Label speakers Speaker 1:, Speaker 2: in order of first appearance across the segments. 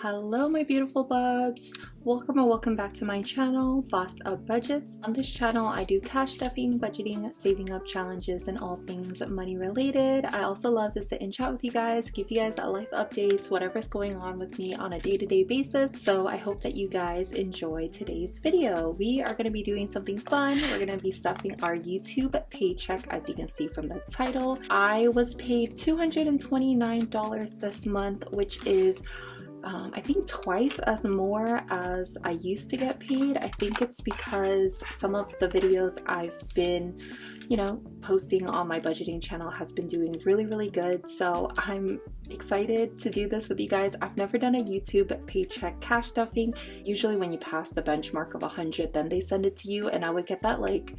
Speaker 1: Hello my beautiful bubs, welcome or welcome back to my channel, Boss Up Budgets. On this channel I do cash stuffing, budgeting, saving up challenges, and all things money related. I also love to sit and chat with you guys, give you guys life updates, whatever's going on with me on a day-to-day basis. So I hope that you guys enjoy today's video. We are going to be doing something fun. We're going to be stuffing our YouTube paycheck, as you can see from the title. I was paid $229 this month, which is I think twice as more as I used to get paid. I think it's because some of the videos I've been, posting on my budgeting channel has been doing really good. So I'm excited to do this with you guys. I've never done a YouTube paycheck cash stuffing. Usually when you pass the benchmark of 100, then they send it to you, and I would get that like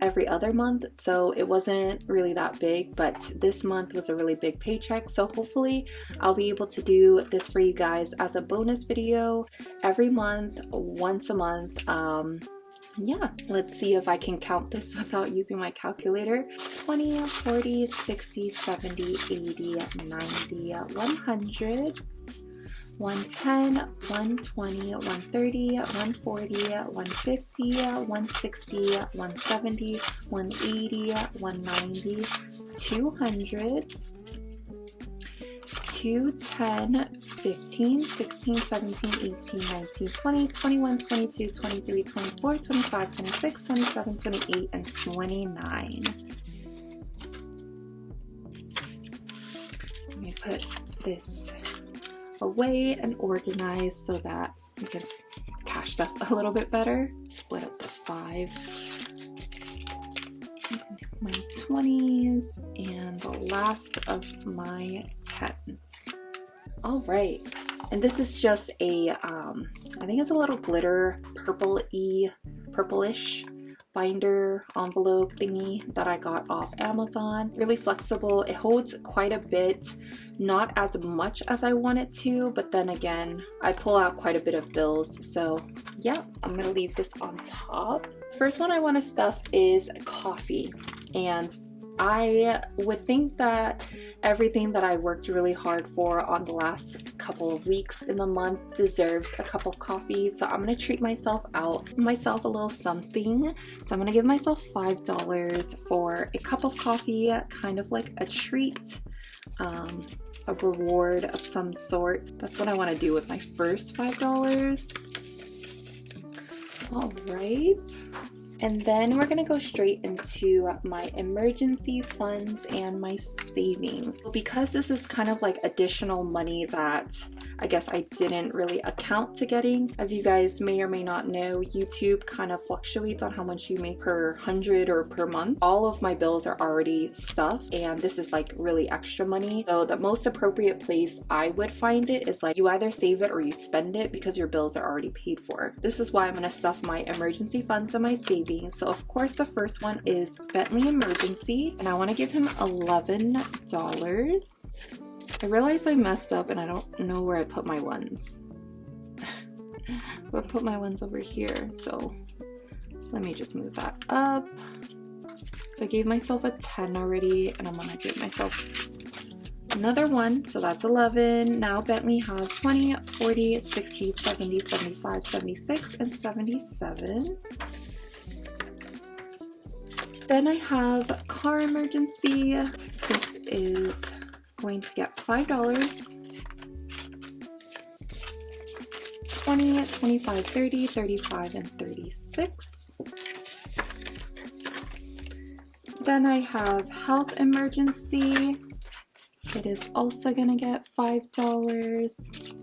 Speaker 1: every other month, so it wasn't really that big, but this month was a really big paycheck. So hopefully I'll be able to do this for you guys as a bonus video every month, once a month. Yeah, let's see if I can count this without using my calculator. 20, 40, 60, 70, 80, 90, 100, 110, 120, 130, 140, 150, 160, 170, 180, 190, 200, 210, 15, 16, 17, 18, 19, 20, 21, 22, 23, 24, 25, 26, 27, 28, and 29. Let me put this away and organize so that we can cash stuff a little bit better. Split up the 5s, my 20s, and the last of my 10s. All right, and this is just a I think it's a little glitter purplish binder envelope thingy that I got off Amazon. Really flexible. It holds quite a bit, not as much as I want it to, but then again I pull out quite a bit of bills, so yeah, I'm gonna leave this on top. First one I want to stuff is coffee, and I would think that everything that I worked really hard for on the last couple of weeks in the month deserves a cup of coffee. So I'm gonna treat myself a little something. So I'm gonna give myself $5 for a cup of coffee, kind of like a treat, a reward of some sort. That's what I want to do with my first $5. All right. And then we're gonna go straight into my emergency funds and my savings. Because this is kind of like additional money that I guess I didn't really account to getting. As you guys may or may not know, YouTube kind of fluctuates on how much you make per 100 or per month. All of my bills are already stuffed, and this is like really extra money. So the most appropriate place I would find it is like you either save it or you spend it, because your bills are already paid for. This is why I'm gonna stuff my emergency funds and my savings. So of course the first one is Bentley Emergency, and I want to give him $11. I realized I messed up and I don't know where I put my ones. I'll put my ones over here, so let me just move that up. So I gave myself a 10 already, and I'm gonna give myself another one, so that's 11. Now Bentley has 20, 40, 60, 70, 75, 76, and 77. Then I have car emergency. This is going to get $5. 20, 25, 30, 35, and 36. Then I have health emergency. It is also gonna get $5.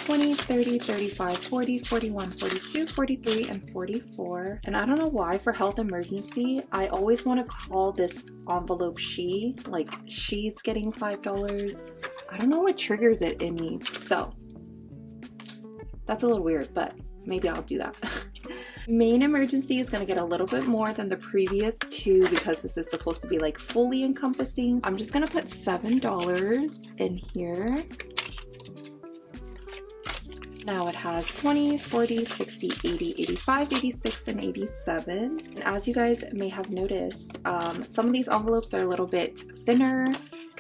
Speaker 1: 20, 30, 35, 40, 41, 42, 43, and 44. And I don't know why for health emergency, I always want to call this envelope she, like she's getting $5. I don't know what triggers it in me, so that's a little weird, but maybe I'll do that. Main emergency is going to get a little bit more than the previous two because this is supposed to be like fully encompassing. I'm just going to put $7 in here. Now it has 20, 40, 60, 80, 85, 86, and 87. And as you guys may have noticed, some of these envelopes are a little bit thinner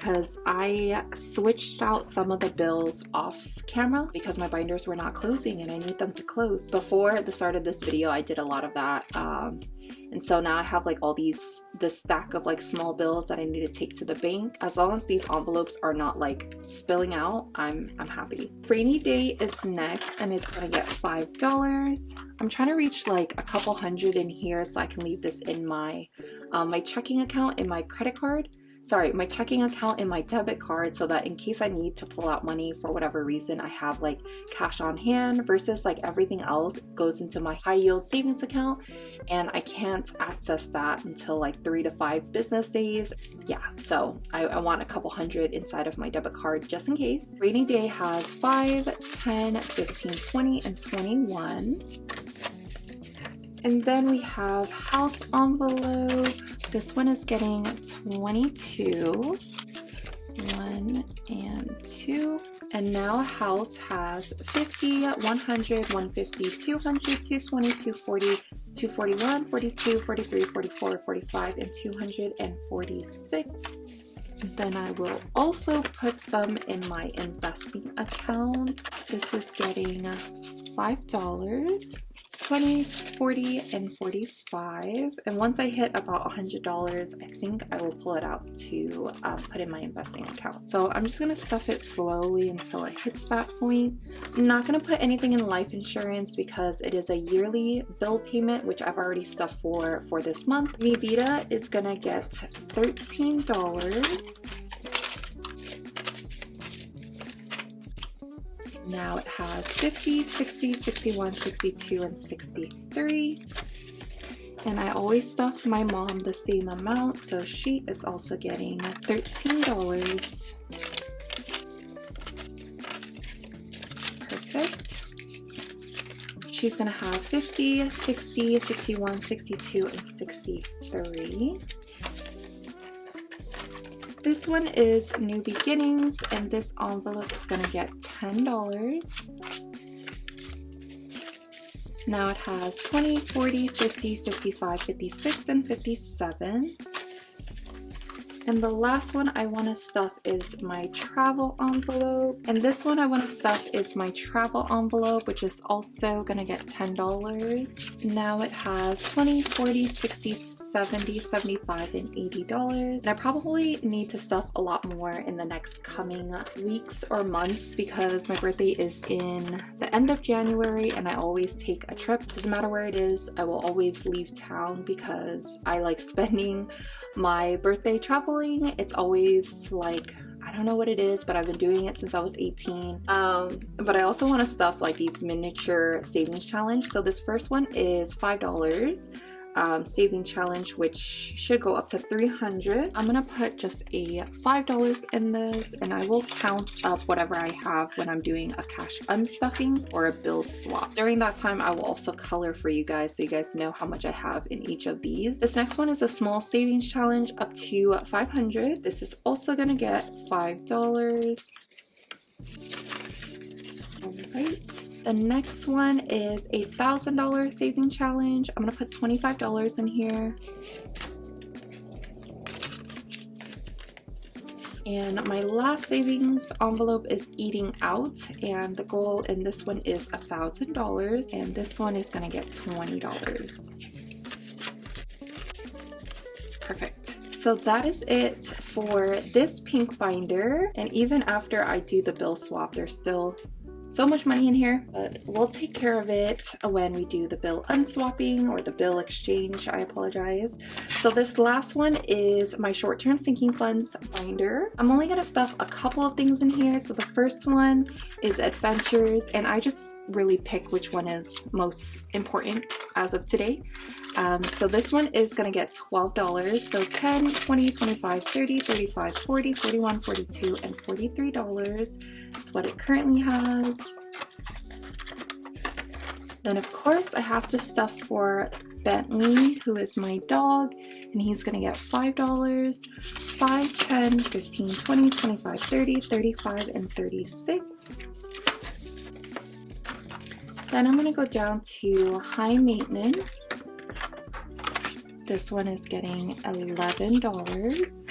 Speaker 1: because I switched out some of the bills off camera because my binders were not closing and I need them to close. Before the start of this video, I did a lot of that. And so now I have like all this stack of like small bills that I need to take to the bank. As long as these envelopes are not like spilling out, I'm happy. Rainy day is next and it's gonna get $5. I'm trying to reach like a couple hundred in here so I can leave this in my my checking account in my credit card. Sorry, my checking account and my debit card, so that in case I need to pull out money for whatever reason, I have like cash on hand, versus like everything else goes into my high yield savings account and I can't access that until like 3 to 5 business days. Yeah, so I want a couple hundred inside of my debit card just in case. Rainy day has 5, 10, 15, 20, and 21. And then we have house envelope. This one is getting 22, 1 and 2. And now house has 50, 100, 150, 200, 220, 240, 241, 42, 43, 44, 45, and 246. And then I will also put some in my investing account. This is getting $5. 20, 40, and 45. And once I hit about $100, I think I will pull it out to put in my investing account. So I'm just gonna stuff it slowly until it hits that point. I'm not gonna put anything in life insurance because it is a yearly bill payment, which I've already stuffed for this month. Nivita is gonna get $13. Now it has 50, 60, 61, 62, and 63. And I always stuff my mom the same amount, so she is also getting $13. Perfect. She's gonna have 50, 60, 61, 62, and 63. This one is New Beginnings, and this envelope is gonna get $10. Now it has 20, 40, 50, 55, 56, and 57. And the last one I want to stuff is my travel envelope. And this one I want to stuff is my travel envelope, which is also going to get $10. Now it has 20, 40, 60, 70, 75, and $80. And I probably need to stuff a lot more in the next coming weeks or months because my birthday is in the end of January and I always take a trip. Doesn't matter where it is, I will always leave town because I like spending my birthday traveling. It's always like, I don't know what it is, but I've been doing it since I was 18. But I also want to stuff like these miniature savings challenge. So this first one is $5 saving challenge, which should go up to 300. I'm gonna put just a $5 in this, and I will count up whatever I have when I'm doing a cash unstuffing or a bill swap. During that time, I will also color for you guys so you guys know how much I have in each of these. This next one is a small savings challenge up to 500. This is also gonna get $5. All right. The next one is a $1,000 saving challenge. I'm gonna put $25 in here. And my last savings envelope is eating out, and the goal in this one is $1,000, and this one is gonna get $20. Perfect. So that is it for this pink binder, and even after I do the bill swap, there's still so much money in here, but we'll take care of it when we do the bill unswapping or the bill exchange. I apologize. So this last one is my short-term sinking funds binder. I'm only gonna stuff a couple of things in here. So the first one is adventures, and I just really pick which one is most important as of today. So this one is gonna get $12. So 10, 20, 25, 30, 35, 40, 41, 42, and $43. That's what it currently has. Then of course I have to stuff for Bentley, who is my dog, and he's gonna get $5. 5, 10, 15, 20, 25, 30, 35, and 36. Then I'm gonna go down to high maintenance. This one is getting $11.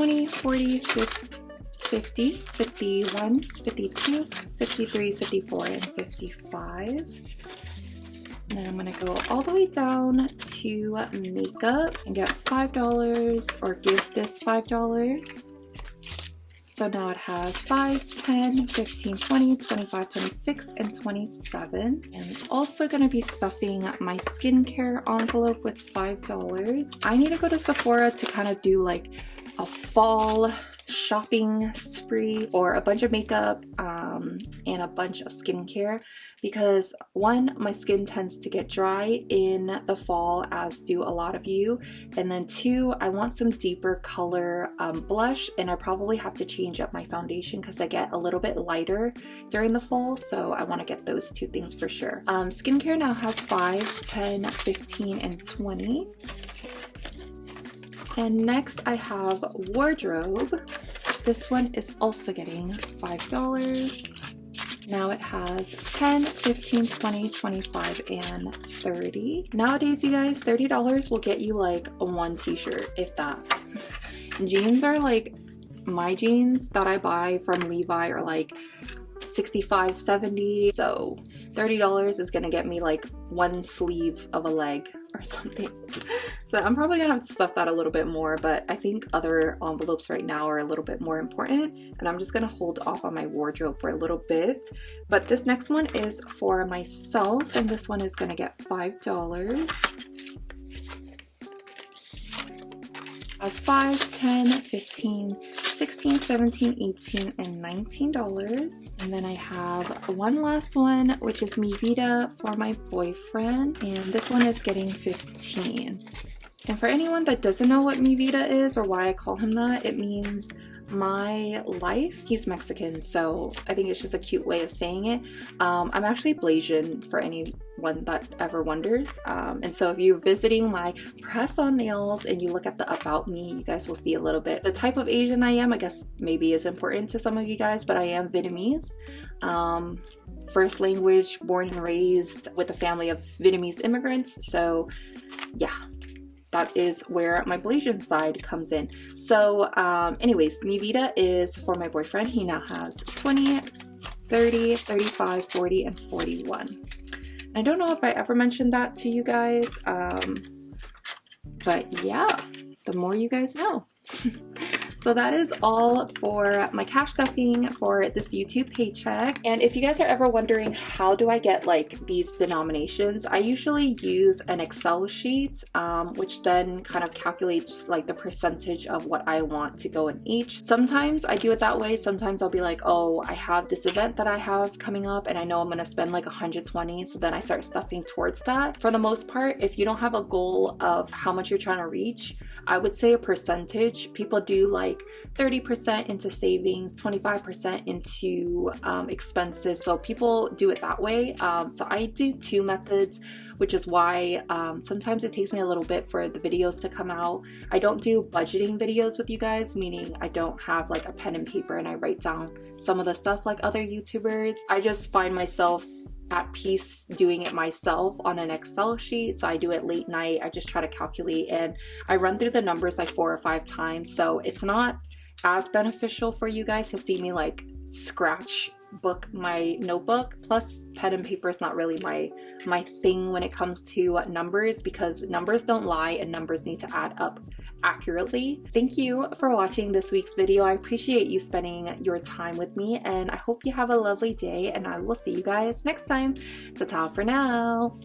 Speaker 1: 20, 40, 50, 51, 52, 53, 54, and 55. And then I'm gonna go all the way down to makeup and get $5 or give this $5. So now it has 5, 10, 15, 20, 25, 26, and 27. And I'm also going to be stuffing my skincare envelope with $5. I need to go to Sephora to kind of do like a fall shopping spree or a bunch of makeup and a bunch of skincare, because one, my skin tends to get dry in the fall, as do a lot of you, and then two, I want some deeper color blush, and I probably have to change up my foundation because I get a little bit lighter during the fall, so I want to get those two things for sure. Skincare now has 5, 10, 15, and 20. And next I have wardrobe. This one is also getting $5. Now it has 10, 15, 20, 25, and 30. Nowadays, you guys, $30 will get you like one t-shirt, if that. Jeans are like, my jeans that I buy from Levi are like 65, 70. So $30 is gonna get me like one sleeve of a leg or something. So I'm probably gonna have to stuff that a little bit more, but I think other envelopes right now are a little bit more important, and I'm just gonna hold off on my wardrobe for a little bit. But this next one is for myself, and this one is gonna get $5. As 5, 10, 15, 16, 17, 18, and $19. And then I have one last one, which is Mi Vida for my boyfriend, and this one is getting 15. And for anyone that doesn't know what Mi Vida is or why I call him that, it means my life. He's Mexican, so I think it's just a cute way of saying it. I'm actually Blasian, for anyone that ever wonders. And so if you're visiting my press-on nails and you look at the About Me, you guys will see a little bit. The type of Asian I am, I guess maybe is important to some of you guys, but I am Vietnamese. First language, born and raised with a family of Vietnamese immigrants. So yeah. That is where my Blasian side comes in. So anyways, Mi Vida is for my boyfriend. He now has 20, 30, 35, 40, and 41. I don't know if I ever mentioned that to you guys, but yeah, the more you guys know. So that is all for my cash stuffing for this YouTube paycheck. And if you guys are ever wondering how do I get like these denominations, I usually use an Excel sheet, which then kind of calculates like the percentage of what I want to go in each. Sometimes I do it that way. Sometimes I'll be like, oh, I have this event that I have coming up and I know I'm gonna spend like 120, so then I start stuffing towards that. For the most part, if you don't have a goal of how much you're trying to reach, I would say a percentage. People do like 30% into savings, 25% into expenses. So people do it that way. So I do two methods, which is why sometimes it takes me a little bit for the videos to come out. I don't do budgeting videos with you guys, meaning I don't have like a pen and paper and I write down some of the stuff like other YouTubers. I just find myself at peace doing it myself on an Excel sheet. So I do it late night. I just try to calculate and I run through the numbers like 4 or 5 times. So it's not as beneficial for you guys to see me like scratch book my notebook. Plus pen and paper is not really my thing when it comes to numbers, because numbers don't lie and numbers need to add up accurately. Thank you for watching this week's video. I appreciate you spending your time with me, and I hope you have a lovely day, and I will see you guys next time. Ta-ta for now.